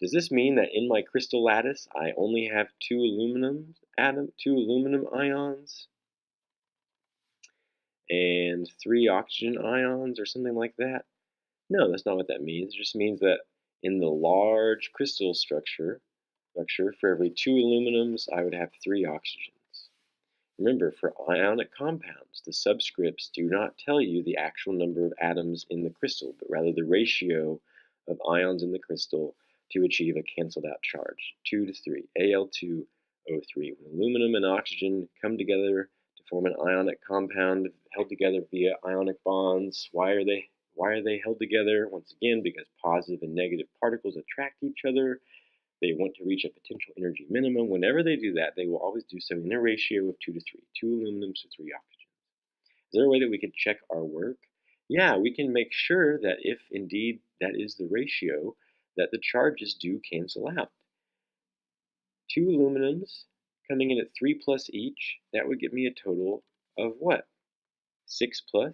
Does this mean that in my crystal lattice I only have two aluminum ions and 3 oxygen ions or something like that? No, that's not what that means. It just means that in the large crystal structure, for every 2 aluminums, I would have 3 oxygens. Remember, for ionic compounds, the subscripts do not tell you the actual number of atoms in the crystal, but rather the ratio of ions in the crystal to achieve a canceled out charge, 2 to 3, Al2O3. When aluminum and oxygen come together to form an ionic compound held together via ionic bonds, why are they held together? Once again, because positive and negative particles attract each other. They want to reach a potential energy minimum. Whenever they do that, they will always do so in a ratio of 2 to 3, 2 aluminums to 3 oxygens. Is there a way that we could check our work? Yeah, we can make sure that if indeed that is the ratio, that the charges do cancel out. 2 aluminums coming in at 3 plus each, that would give me a total of what? 6 plus.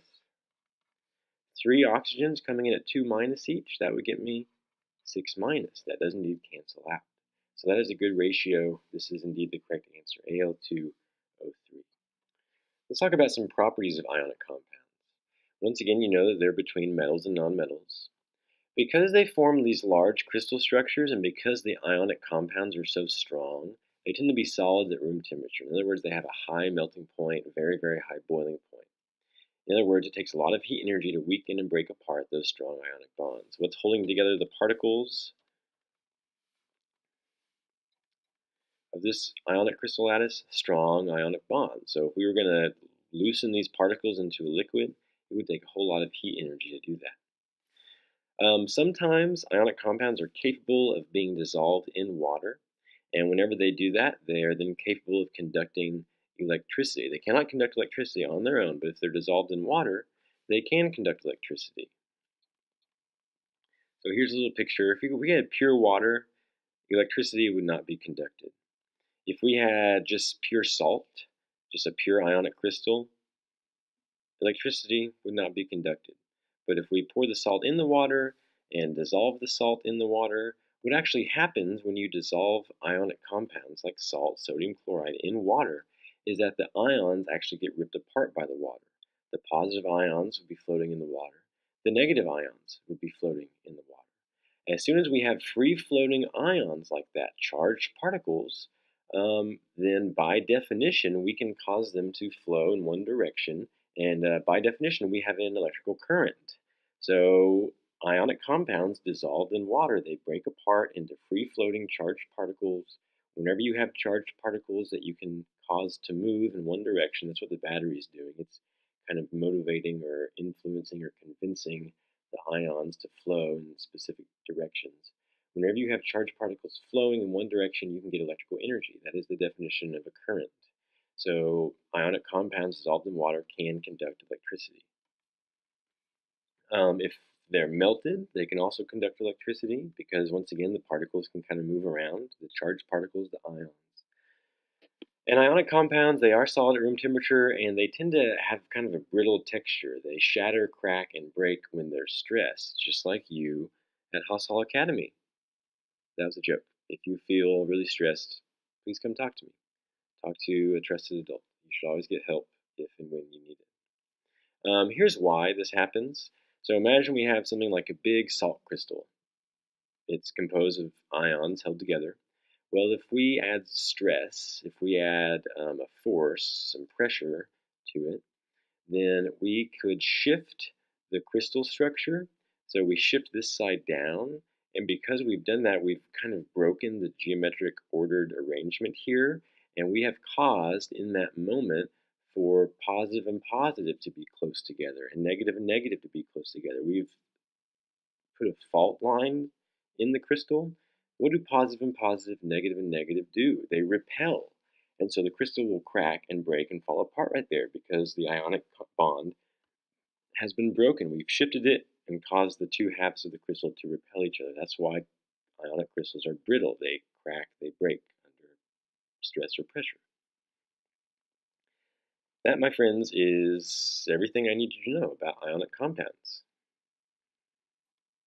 3 oxygens coming in at 2 minus each, that would get me 6 minus. That does indeed cancel out. So that is a good ratio. This is indeed the correct answer, Al2O3. Let's talk about some properties of ionic compounds. Once again, you know that they're between metals and nonmetals. Because they form these large crystal structures and because the ionic compounds are so strong, they tend to be solids at room temperature. In other words, they have a high melting point, a very, very high boiling point. In other words, it takes a lot of heat energy to weaken and break apart those strong ionic bonds. What's holding together the particles of this ionic crystal lattice? Strong ionic bonds. So if we were going to loosen these particles into a liquid, it would take a whole lot of heat energy to do that. Sometimes ionic compounds are capable of being dissolved in water, and whenever they do that, they are then capable of conducting electricity. They cannot conduct electricity on their own, but if they're dissolved in water, they can conduct electricity. So here's a little picture. If we had pure water, electricity would not be conducted. If we had just pure salt, just a pure ionic crystal, electricity would not be conducted. But if we pour the salt in the water and dissolve the salt in the water, what actually happens when you dissolve ionic compounds like salt, sodium chloride in water is that the ions actually get ripped apart by the water. The positive ions would be floating in the water. The negative ions would be floating in the water. As soon as we have free-floating ions like that, charged particles, then by definition, we can cause them to flow in one direction, and by definition, we have an electrical current. So ionic compounds dissolved in water, they break apart into free-floating charged particles. Whenever you have charged particles that you can cause to move in one direction, that's what the battery is doing. It's kind of motivating or influencing or convincing the ions to flow in specific directions. Whenever you have charged particles flowing in one direction, you can get electrical energy. That is the definition of a current. So ionic compounds dissolved in water can conduct electricity. If they're melted, they can also conduct electricity because, once again, the particles can kind of move around, the charged particles, the ions. And ionic compounds, they are solid at room temperature, and they tend to have kind of a brittle texture. They shatter, crack, and break when they're stressed, just like you at Hall Academy. That was a joke. If you feel really stressed, please come talk to me. Talk to a trusted adult. You should always get help if and when you need it. Here's why this happens. So imagine we have something like a big salt crystal. It's composed of ions held together. Well, if we add stress, if we add a force, some pressure to it, then we could shift the crystal structure. So we shift this side down, and because we've done that, we've kind of broken the geometric ordered arrangement here, and we have caused in that moment for positive and positive to be close together and negative to be close together. We've put a fault line in the crystal. What do positive and positive, negative and negative do? They repel. And so the crystal will crack and break and fall apart right there because the ionic bond has been broken. We've shifted it and caused the two halves of the crystal to repel each other. That's why ionic crystals are brittle. They crack, they break under stress or pressure. That, my friends, is everything I need you to know about ionic compounds.